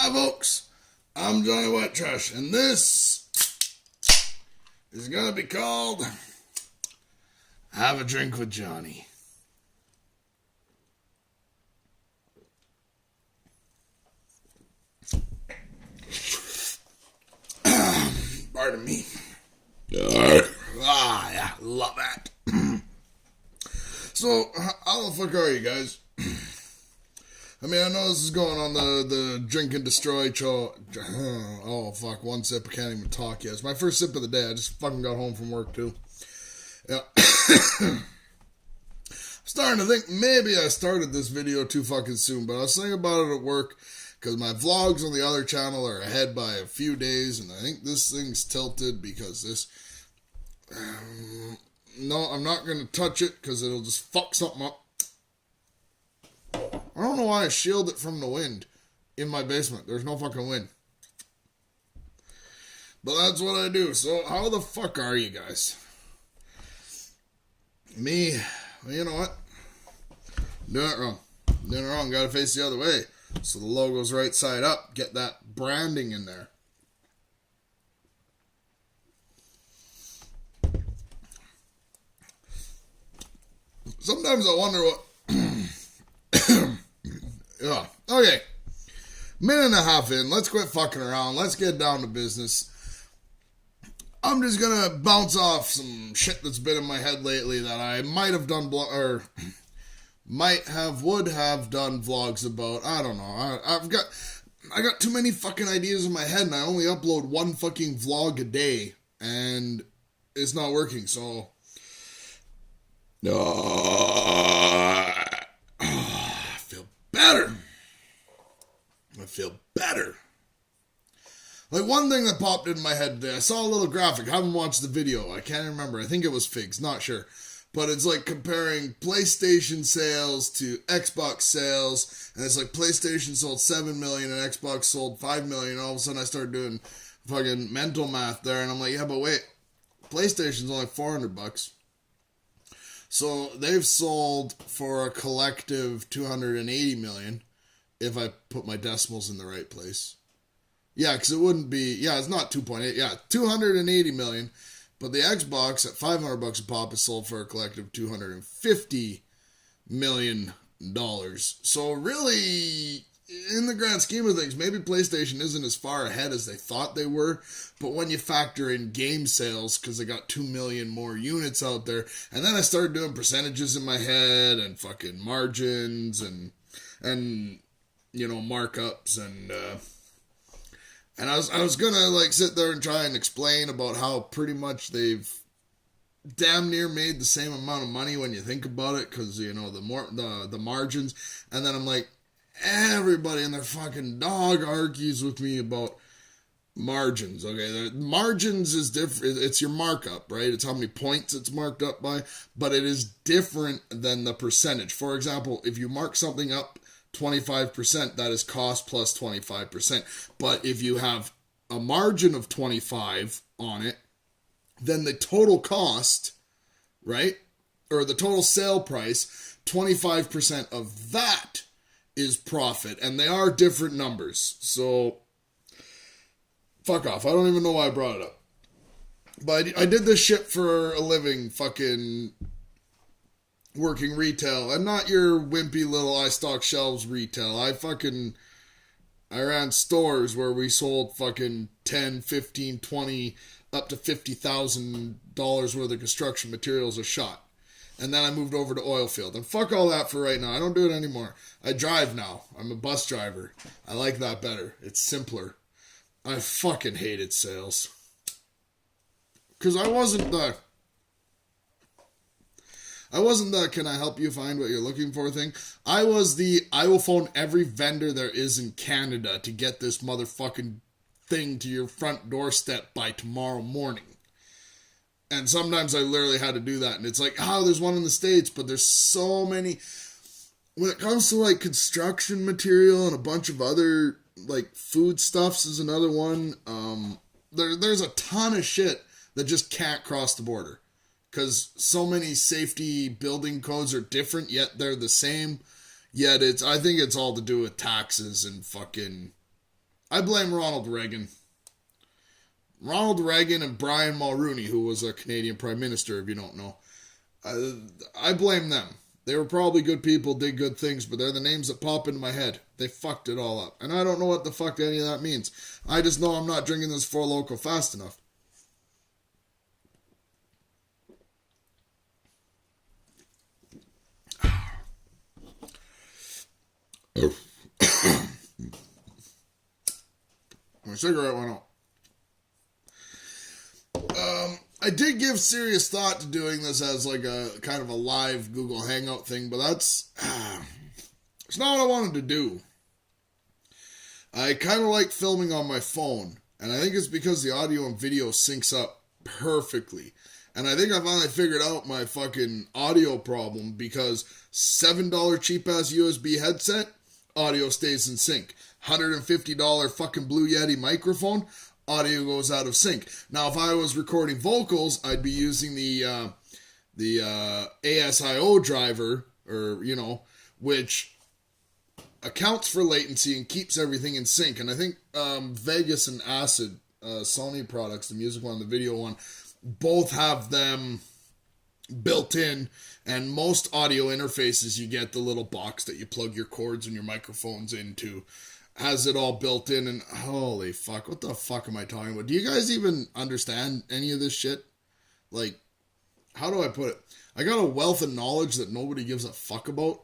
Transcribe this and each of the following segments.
Hi folks, I'm Johnny Whitetrash, and this is gonna be called Have a Drink with Johnny. Pardon me. Yeah, love that. So, how the fuck are you guys? I mean, I know this is going on the Drink and Destroy show. Oh, fuck, one sip, I can't even talk yet. It's my first sip of the day. I just fucking got home from work, too. Yeah. I'm starting to think maybe I started this video too fucking soon, but I was thinking about it at work because my vlogs on the other channel are ahead by a few days, and I think this thing's tilted because this... no, I'm not going to touch it because it'll just fuck something up. I don't know why I shield it from the wind in my basement. There's no fucking wind. But that's what I do. So how the fuck are you guys? Me, well, you know what? Doing it wrong. Doing it wrong. Gotta face the other way. So the logo's right side up. Get that branding in there. Sometimes I wonder what... Yeah. Okay. Minute and a half in. Let's quit fucking around. Let's get down to business. I'm just gonna bounce off some shit that's been in my head lately that I might have done would have done vlogs about. I don't know. I got too many fucking ideas in my head, and I only upload one fucking vlog a day, and it's not working. So. I feel better. Like, one thing that popped in my head today, I saw a little graphic. I haven't watched the video. I can't remember. I think it was Figs. Not sure. But it's like comparing PlayStation sales to Xbox sales. And it's like PlayStation sold 7 million and Xbox sold 5 million. All of a sudden I started doing fucking mental math there. And I'm like, yeah, but wait. PlayStation's only $400. So they've sold for a collective 280 million. If I put my decimals in the right place. Yeah, because it wouldn't be... Yeah, it's not 2.8. Yeah, 280 million. But the Xbox at $500 a pop is sold for a collective $250 million. So really, in the grand scheme of things, maybe PlayStation isn't as far ahead as they thought they were. But when you factor in game sales, because they got 2 million more units out there, and then I started doing percentages in my head and fucking margins and you know, markups and I was gonna like sit there and try and explain about how pretty much they've damn near made the same amount of money when you think about it, because you know the margins, and then I'm like, everybody and their fucking dog argues with me about margins. Okay, the margins is different. It's your markup, right? It's how many points it's marked up by, but it is different than the percentage. For example, if you mark something up 25%, that is cost plus 25%. But if you have a margin of 25 on it, then the total cost, right? Or the total sale price, 25% of that is profit. And they are different numbers. So, fuck off. I don't even know why I brought it up. But I did this shit for a living, fucking... working retail, and not your wimpy little I stock shelves retail. I ran stores where we sold fucking 10, 15, 20, up to $50,000 worth of construction materials a shot. And then I moved over to oil field. And fuck all that for right now. I don't do it anymore. I drive now. I'm a bus driver. I like that better. It's simpler. I fucking hated sales. Because I wasn't the can I help you find what you're looking for thing. I was the I will phone every vendor there is in Canada to get this motherfucking thing to your front doorstep by tomorrow morning. And sometimes I literally had to do that. And it's like, there's one in the States, but there's so many. When it comes to like construction material and a bunch of other like foodstuffs is another one. There's a ton of shit that just can't cross the border. Because so many safety building codes are different, yet they're the same. Yet I think it's all to do with taxes and fucking I blame Ronald Reagan. Ronald Reagan and Brian Mulroney, who was a Canadian Prime Minister, if you don't know. I blame them. They were probably good people, did good things, but they're the names that pop into my head. They fucked it all up. And I don't know what the fuck any of that means. I just know I'm not drinking this Four Loko fast enough. My cigarette went out. I did give serious thought to doing this as like a kind of a live Google Hangout thing, but it's not what I wanted to do. I kind of like filming on my phone, and I think it's because the audio and video syncs up perfectly. And I think I finally figured out my fucking audio problem, because $7 cheap-ass USB headset, audio stays in sync. $150 fucking Blue Yeti microphone, audio goes out of sync. Now, if I was recording vocals, I'd be using the ASIO driver, or, you know, which accounts for latency and keeps everything in sync. And I think Vegas and Acid, Sony products, the music one, the video one, both have them built in. And most audio interfaces, you get the little box that you plug your cords and your microphones into. Has it all built in, and holy fuck, what the fuck am I talking about? Do you guys even understand any of this shit? Like, how do I put it? I got a wealth of knowledge that nobody gives a fuck about.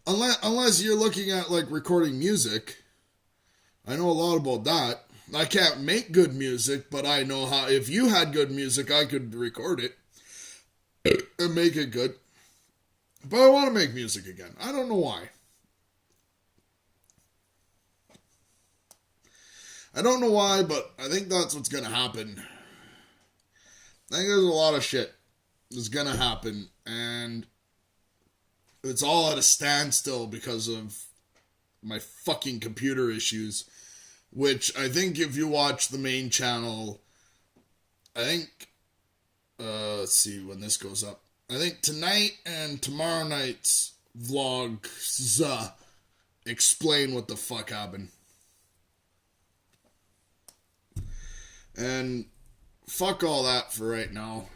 Unless you're looking at, like, recording music. I know a lot about that. I can't make good music, but I know how, if you had good music, I could record it and make it good. But I want to make music again. I don't know why. I don't know why, but I think that's what's going to happen. I think there's a lot of shit that's going to happen, and it's all at a standstill because of my fucking computer issues, which I think if you watch the main channel, I think, let's see when this goes up. I think tonight and tomorrow night's vlogs explain what the fuck happened. And fuck all that for right now.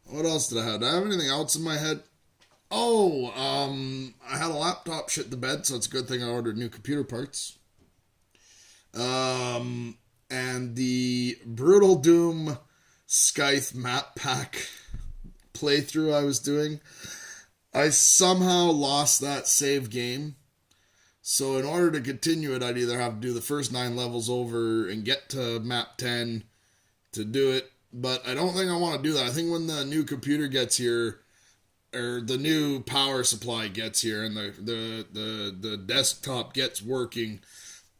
What else did I have? Did I have anything else in my head? Oh, I had a laptop shit the bed, so it's a good thing I ordered new computer parts. And the Brutal Doom Scythe map pack playthrough I was doing, I somehow lost that save game. So in order to continue it, I'd either have to do the first 9 levels over and get to map 10 to do it. But I don't think I want to do that. I think when the new computer gets here, or the new power supply gets here, and the desktop gets working,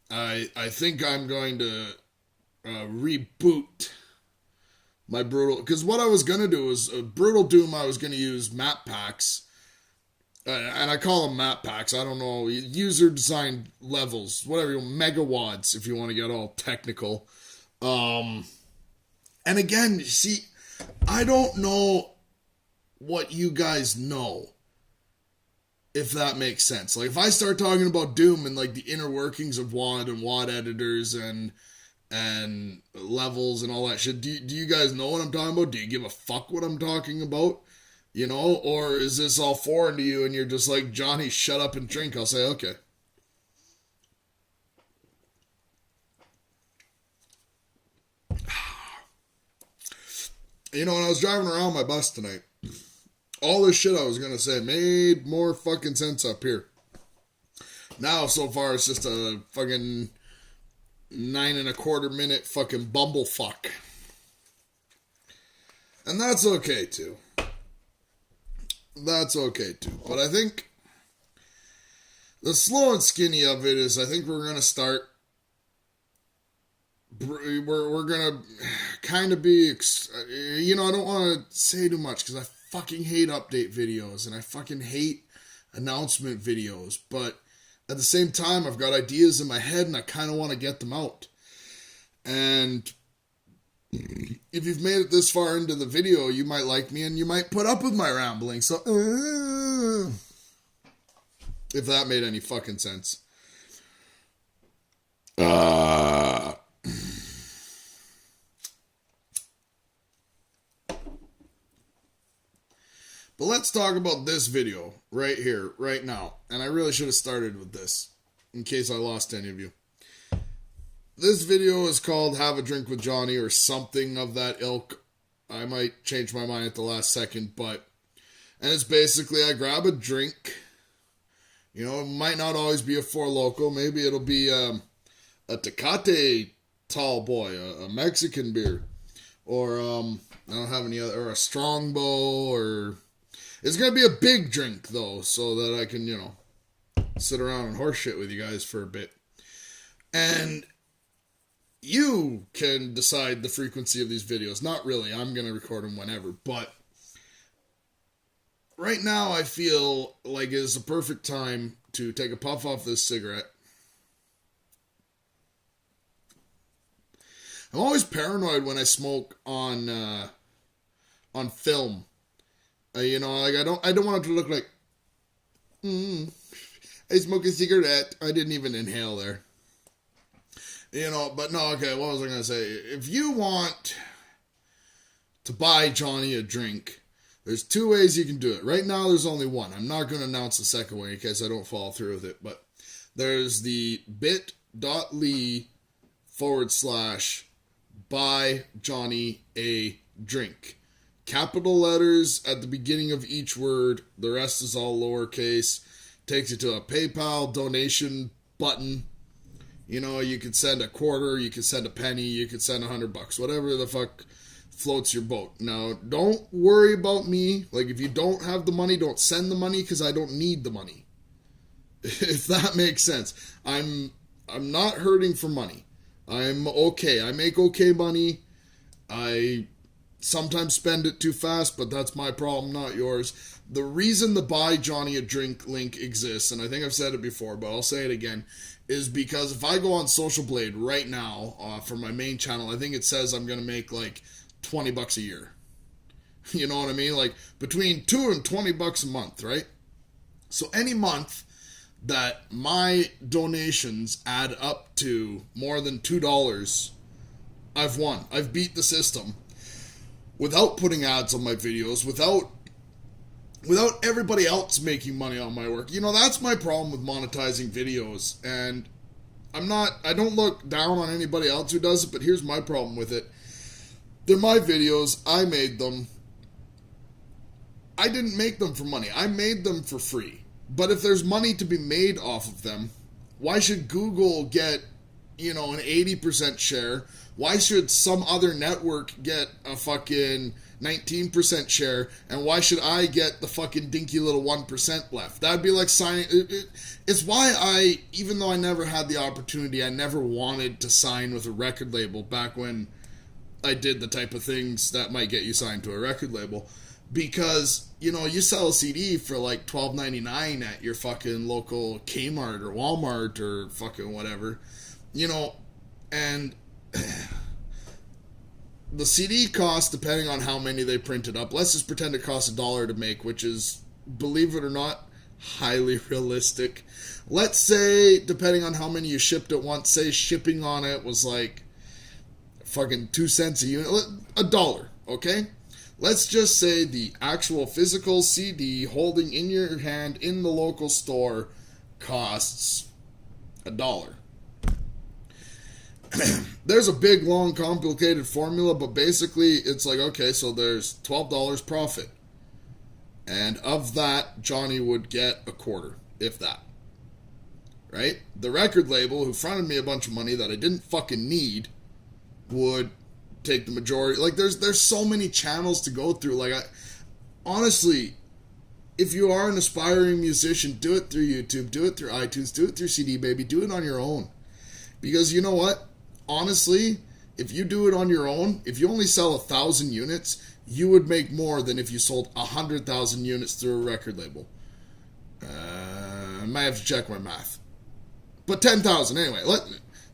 I think I'm going to reboot my Brutal... Because what I was going to do was, Brutal Doom, I was going to use map packs. And I call them map packs. I don't know. User-designed levels. Whatever. Megawatts, if you want to get all technical. And again, see, I don't know what you guys know. If that makes sense. Like, if I start talking about Doom and, like, the inner workings of WAD and WAD editors and levels and all that shit, do you guys know what I'm talking about? Do you give a fuck what I'm talking about? You know, or is this all foreign to you and you're just like, Johnny, shut up and drink? I'll say, okay. You know, when I was driving around my bus tonight, all this shit I was going to say made more fucking sense up here. Now, so far, it's just a fucking 9.25 minute fucking bumblefuck. And that's okay, too. That's okay too. But I think the slow and skinny of it is, I think we're going to start, we're going to kind of be, you know, I don't want to say too much because I fucking hate update videos and I fucking hate announcement videos. But at the same time, I've got ideas in my head and I kind of want to get them out. And if you've made it this far into the video, you might like me and you might put up with my rambling. So, if that made any fucking sense. let's talk about this video right here, right now. And I really should have started with this, in case I lost any of you. This video is called Have a Drink with Johnny, or something of that ilk. I might change my mind at the last second, and it's basically I grab a drink. You know, it might not always be a Four Loko. Maybe it'll be a Tecate Tall Boy, a Mexican beer. Or, I don't have any other, or a Strongbow, or... It's going to be a big drink, though, so that I can, you know, sit around and horse shit with you guys for a bit. And you can decide the frequency of these videos. Not really. I'm going to record them whenever. But right now, I feel like it's a perfect time to take a puff off this cigarette. I'm always paranoid when I smoke on film. You know, like I don't want it to look like, I smoke a cigarette. I didn't even inhale there. You know, but no, okay, what was I going to say? If you want to buy Johnny a drink, there's two ways you can do it. Right now, there's only one. I'm not going to announce the second way in case I don't follow through with it, but there's the bit.ly/buy Johnny a drink. Capital letters at the beginning of each word. The rest is all lowercase. Takes you to a PayPal donation button. You know, you could send a quarter, you could send a penny, you could send $100, whatever the fuck floats your boat. Now, don't worry about me. Like, if you don't have the money, don't send the money, because I don't need the money. If that makes sense. I'm not hurting for money. I'm okay. I make okay money. I sometimes spend it too fast, but that's my problem, not yours. The reason the Buy Johnny a Drink link exists, and I think I've said it before, but I'll say it again, is because if I go on Social Blade right now for my main channel, I think it says I'm going to make like $20 a year. You know what I mean? Like between $2 and $20 a month, right? So any month that my donations add up to more than $2, I've won. I've beat the system. Without putting ads on my videos, without everybody else making money on my work. You know, that's my problem with monetizing videos. And I don't look down on anybody else who does it, but here's my problem with it. They're my videos. I made them. I didn't make them for money. I made them for free. But if there's money to be made off of them, why should Google get, you know, an 80% share? Why should some other network get a fucking 19% share? And why should I get the fucking dinky little 1% left? That'd be like signing... It's why even though I never had the opportunity, I never wanted to sign with a record label back when I did the type of things that might get you signed to a record label. Because, you know, you sell a CD for like $12.99 at your fucking local Kmart or Walmart or fucking whatever. You know, and the CD costs, depending on how many they printed up, let's just pretend it costs $1 to make, which is, believe it or not, highly realistic. Let's say, depending on how many you shipped at once, say shipping on it was like fucking 2 cents a unit, $1, okay? Let's just say the actual physical CD holding in your hand in the local store costs $1. There's a big, long, complicated formula, but basically it's like, okay, so there's $12 profit. And of that, Johnny would get a quarter, if that. Right? The record label, who fronted me a bunch of money that I didn't fucking need, would take the majority. Like, there's so many channels to go through. Like, honestly, if you are an aspiring musician, do it through YouTube, do it through iTunes, do it through CD Baby, do it on your own. Because you know what? Honestly, if you do it on your own, if you only sell 1,000 units, you would make more than if you sold 100,000 units through a record label. I might have to check my math. But 10,000 anyway.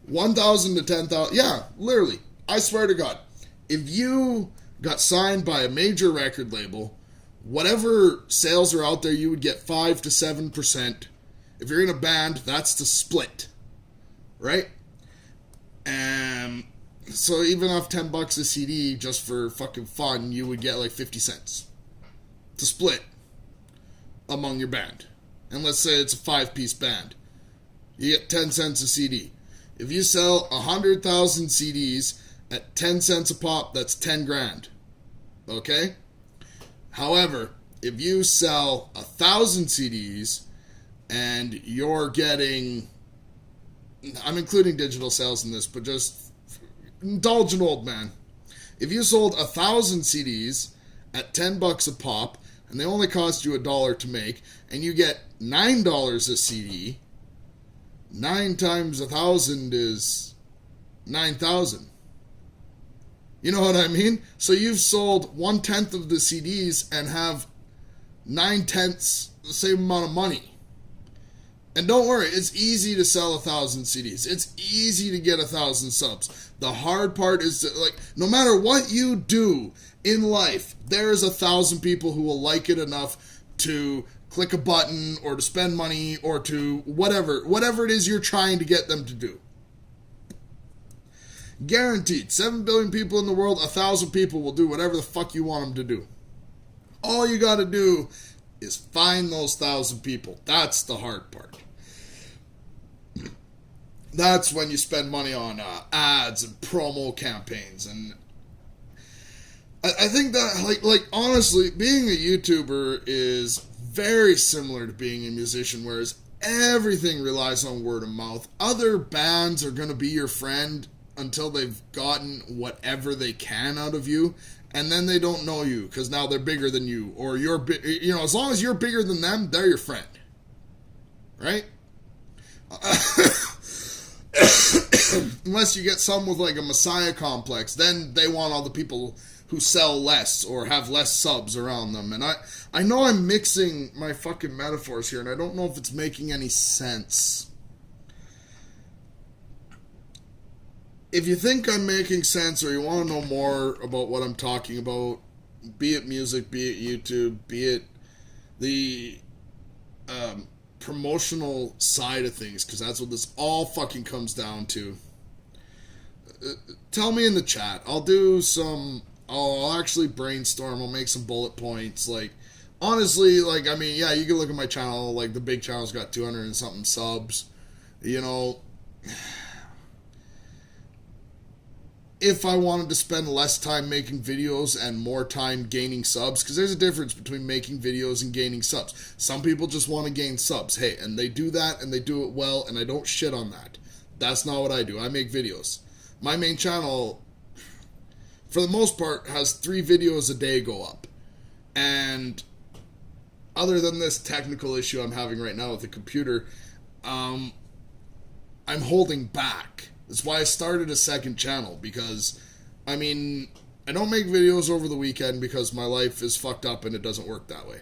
1,000 to 10,000. Yeah, literally. I swear to God. If you got signed by a major record label, whatever sales are out there, you would get 5 to 7%. If you're in a band, that's the split. Right? So even off $10 a CD, just for fucking fun, you would get like 50 cents. It's a split. among your band. And let's say it's a 5-piece band. You get 10 cents a CD. If you sell 100,000 CDs at 10 cents a pop, that's 10 grand. Okay? However, if you sell 1,000 CDs and you're getting, I'm including digital sales in this, but just indulge an old man. If you sold 1,000 CDs at $10 a pop, and they only cost you $1 to make, and you get $9 a CD, 9 times 1,000 is 9,000. You know what I mean? So you've sold 1/10 of the CDs and have 9/10 the same amount of money. And don't worry, it's easy to sell 1,000 CDs. It's easy to get 1,000 subs. The hard part is that, like, no matter what you do in life, there is 1,000 people who will like it enough to click a button or to spend money or to whatever it is you're trying to get them to do. Guaranteed. 7 billion people in the world, 1,000 people will do whatever the fuck you want them to do. All you gotta do is find those 1,000 people. That's the hard part. That's when you spend money on ads and promo campaigns. And I think that, like honestly, being a YouTuber is very similar to being a musician, whereas everything relies on word of mouth. Other bands are going to be your friend until they've gotten whatever they can out of you, and then they don't know you because now they're bigger than you, or you're, as long as you're bigger than them, they're your friend, right? Unless you get some with like a messiah complex, then they want all the people who sell less or have less subs around them. And I know I'm mixing my fucking metaphors here, and I don't know if it's making any sense. If you think I'm making sense or you want to know more about what I'm talking about, be it music, be it YouTube, be it the promotional side of things, because that's what this all fucking comes down to, tell me in the chat. I'll actually brainstorm. I'll make some bullet points. Like, honestly, like, I mean, yeah, you can look at my channel. Like, the big channel's got 200 and something subs. You know, if I wanted to spend less time making videos and more time gaining subs, because there's a difference between making videos and gaining subs. Some people just want to gain subs. Hey, and they do that, and they do it well, and I don't shit on that. That's not what I do. I make videos. My main channel, for the most part, has 3 videos a day go up. And other than this technical issue I'm having right now with the computer, I'm holding back. That's why I started a second channel, because, I mean, I don't make videos over the weekend because my life is fucked up and it doesn't work that way.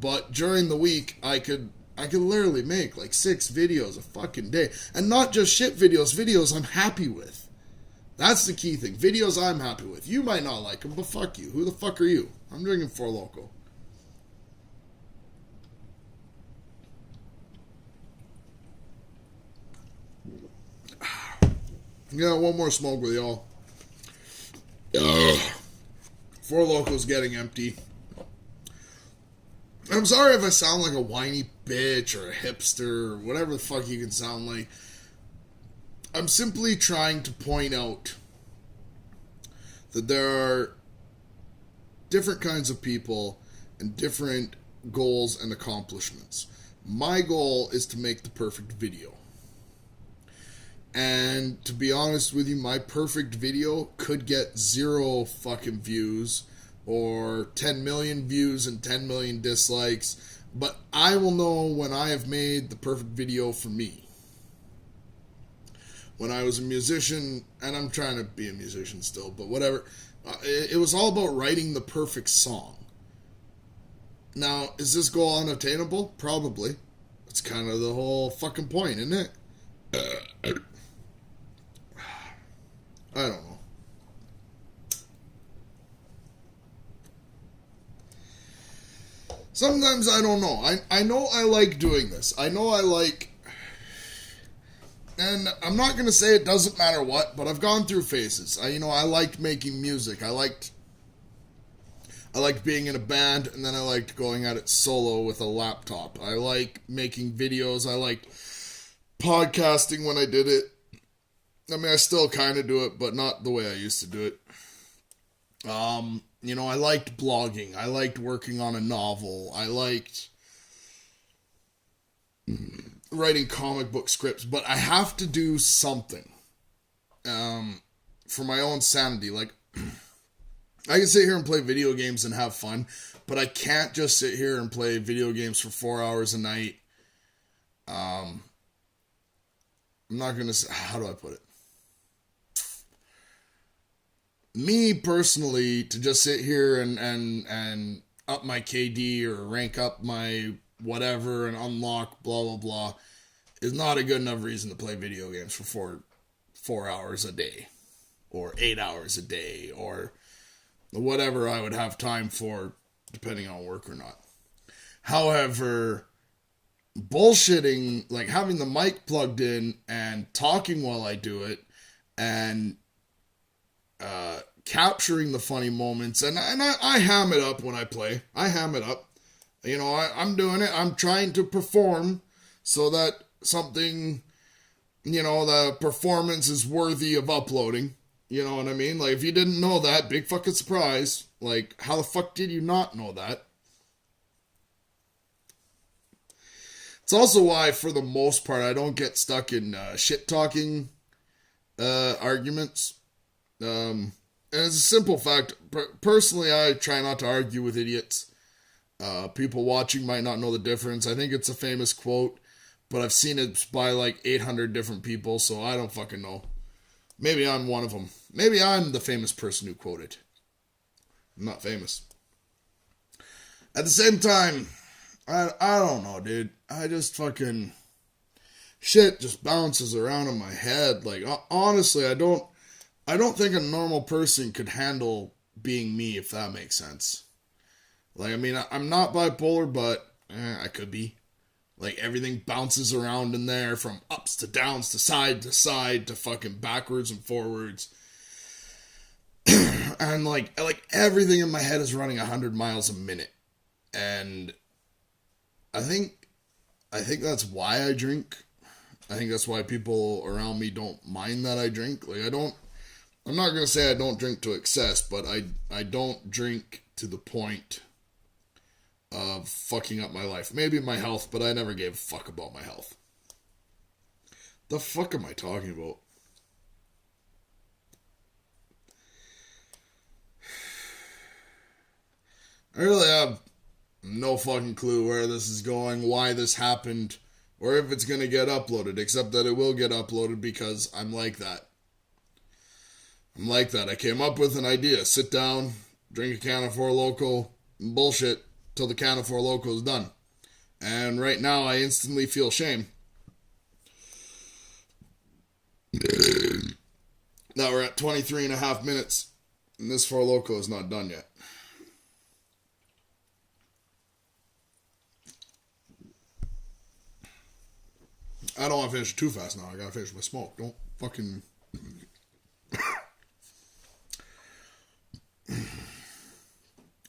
But during the week, I could literally make like 6 videos a fucking day. And not just shit videos, videos I'm happy with. That's the key thing. Videos I'm happy with. You might not like them, but fuck you. Who the fuck are you? I'm drinking Four Loko. Yeah, one more smoke with y'all. Four Loko's getting empty. I'm sorry if I sound like a whiny bitch or a hipster or whatever the fuck you can sound like. I'm simply trying to point out that there are different kinds of people and different goals and accomplishments. My goal is to make the perfect video. And to be honest with you, my perfect video could get 0 fucking views or 10 million views and 10 million dislikes. But I will know when I have made the perfect video for me. When I was a musician, and I'm trying to be a musician still, but whatever, it was all about writing the perfect song. Now, is this goal unattainable? Probably. That's kind of the whole fucking point, isn't it? I don't know. Sometimes I don't know. I know I like doing this. I know I like... And I'm not going to say it doesn't matter what, but I've gone through phases. I liked making music. I I liked being in a band, and then I liked going at it solo with a laptop. I like making videos. I liked podcasting when I did it. I mean, I still kind of do it, but not the way I used to do it. I liked blogging. I liked working on a novel. I liked writing comic book scripts, but I have to do something for my own sanity. Like, I can sit here and play video games and have fun, but I can't just sit here and play video games for 4 hours a night. I'm not going to say, how do I put it? Me personally, to just sit here and up my KD or rank up my whatever and unlock blah blah blah is not a good enough reason to play video games for 4 hours a day or 8 hours a day or whatever I would have time for depending on work or not. However, bullshitting, like having the mic plugged in and talking while I do it and capturing the funny moments, and I ham it up when I play. I ham it up. I'm doing it. I'm trying to perform so that something, the performance is worthy of uploading. You know what I mean? Like, if you didn't know that, big fucking surprise. Like, how the fuck did you not know that? It's also why, for the most part, I don't get stuck in shit-talking arguments. And it's a simple fact. Personally, I try not to argue with idiots. People watching might not know the difference. I think it's a famous quote, but I've seen it by like 800 different people, so I don't fucking know. Maybe I'm one of them. Maybe I'm the famous person who quoted. I'm not famous. At the same time, I don't know, dude. I just fucking... shit just bounces around in my head. Like, honestly, I don't think a normal person could handle being me, if that makes sense. Like, I mean, I'm not bipolar, but I could be. Like, everything bounces around in there from ups to downs to side to fucking backwards and forwards. And, like everything in my head is running 100 miles a minute. And I think that's why I drink. I think that's why people around me don't mind that I drink. Like, I'm not going to say I don't drink to excess, but I don't drink to the point of fucking up my life. Maybe my health, but I never gave a fuck about my health. The fuck am I talking about? I really have no fucking clue where this is going, why this happened, or if it's going to get uploaded, except that it will get uploaded because I'm like that. I'm like that. I came up with an idea. Sit down, drink a can of Four Loko, bullshit till the can of Four Loko is done. And right now I instantly feel shame. Now we're at 23 and a half minutes, and this Four Loko is not done yet. I don't want to finish it too fast now. I gotta finish my smoke. Don't fucking...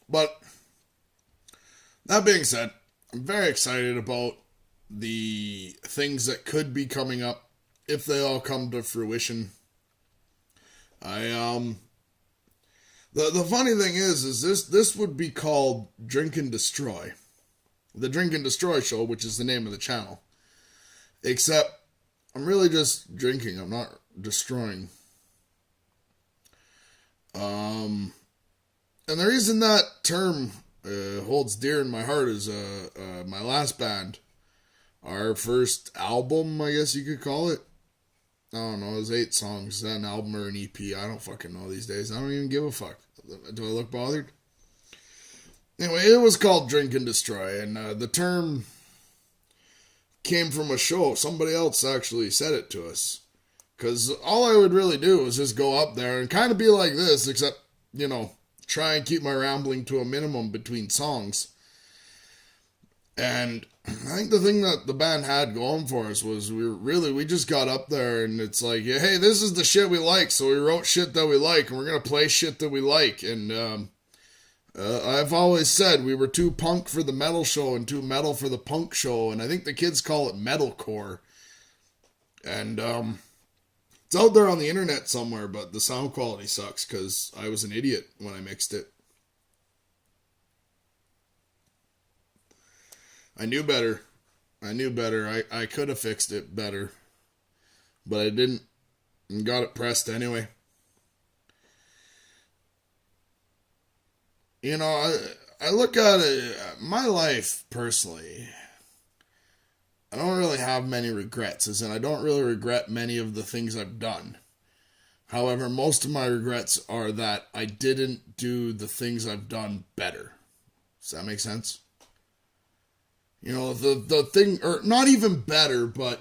But, that being said, I'm very excited about the things that could be coming up if they all come to fruition. The funny thing is this would be called Drink and Destroy. The Drink and Destroy Show, which is the name of the channel. Except, I'm really just drinking. I'm not destroying. And the reason that term holds dear in my heart is my last band. Our first album, I guess you could call it. I don't know, it was 8 songs. Is that an album or an EP? I don't fucking know these days. I don't even give a fuck. Do I look bothered? Anyway, it was called Drink and Destroy, and the term came from a show. Somebody else actually said it to us. Because all I would really do was just go up there and kind of be like this, except, try and keep my rambling to a minimum between songs. And I think the thing that the band had going for us was we just got up there and it's like, hey, this is the shit we like, so we wrote shit that we like, and we're going to play shit that we like. And I've always said we were too punk for the metal show and too metal for the punk show, and I think the kids call it metalcore. And it's out there on the internet somewhere, but the sound quality sucks because I was an idiot when I mixed it. I knew better. I could have fixed it better, but I didn't, and got it pressed anyway. You know, I look at it, my life personally, I don't really have many regrets, as in I don't really regret many of the things I've done. However, most of my regrets are that I didn't do the things I've done better. Does that make sense? You know, the thing, or not even better, but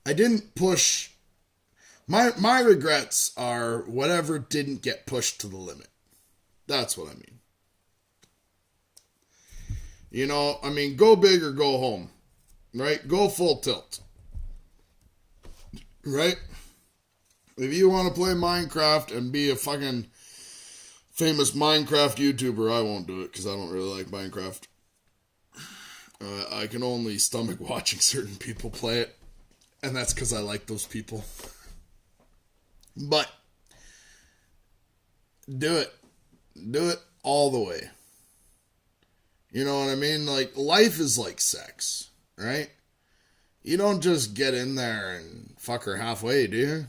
I didn't push, my regrets are whatever didn't get pushed to the limit. That's what I mean. You know, I mean, go big or go home, right? Go full tilt, right? If you want to play Minecraft and be a fucking famous Minecraft YouTuber, I won't do it because I don't really like Minecraft. I can only stomach watching certain people play it, and that's because I like those people. But do it. Do it all the way. You know what I mean? Like, life is like sex, right? You don't just get in there and fuck her halfway, do you?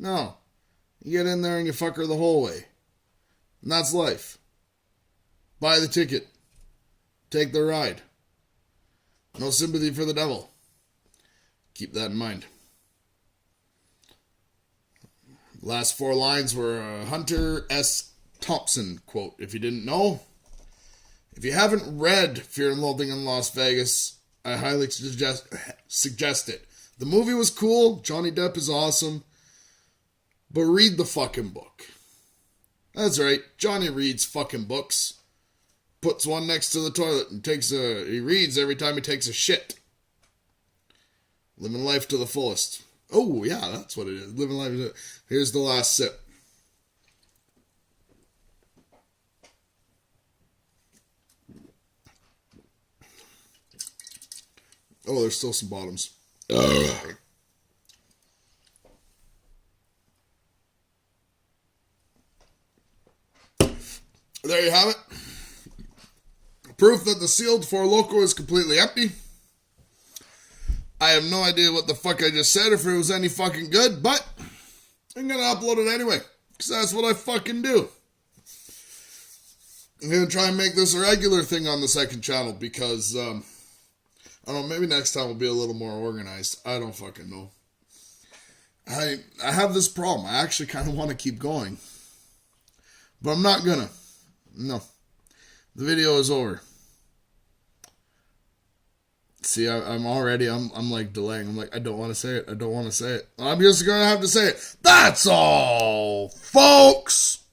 No. You get in there and you fuck her the whole way. And that's life. Buy the ticket. Take the ride. No sympathy for the devil. Keep that in mind. Last 4 lines were a Hunter S. Thompson quote. If you didn't know, if you haven't read Fear and Loathing in Las Vegas, I highly suggest it. The movie was cool. Johnny Depp is awesome. But read the fucking book. That's right. Johnny reads fucking books. Puts one next to the toilet and he reads every time he takes a shit. Living life to the fullest. Oh, yeah, that's what it is. Living life. Here's the last sip. Oh, there's still some bottoms. There you have it. Proof that the sealed Four Loko is completely empty. I have no idea what the fuck I just said, if it was any fucking good, but I'm gonna upload it anyway, because that's what I fucking do. I'm gonna try and make this a regular thing on the second channel, because, I don't know, maybe next time will be a little more organized. I don't fucking know. I have this problem. I actually kind of want to keep going, but I'm not gonna. No. The video is over. See, I'm like delaying. I'm like, I don't want to say it. I don't want to say it. I'm just going to have to say it. That's all, folks.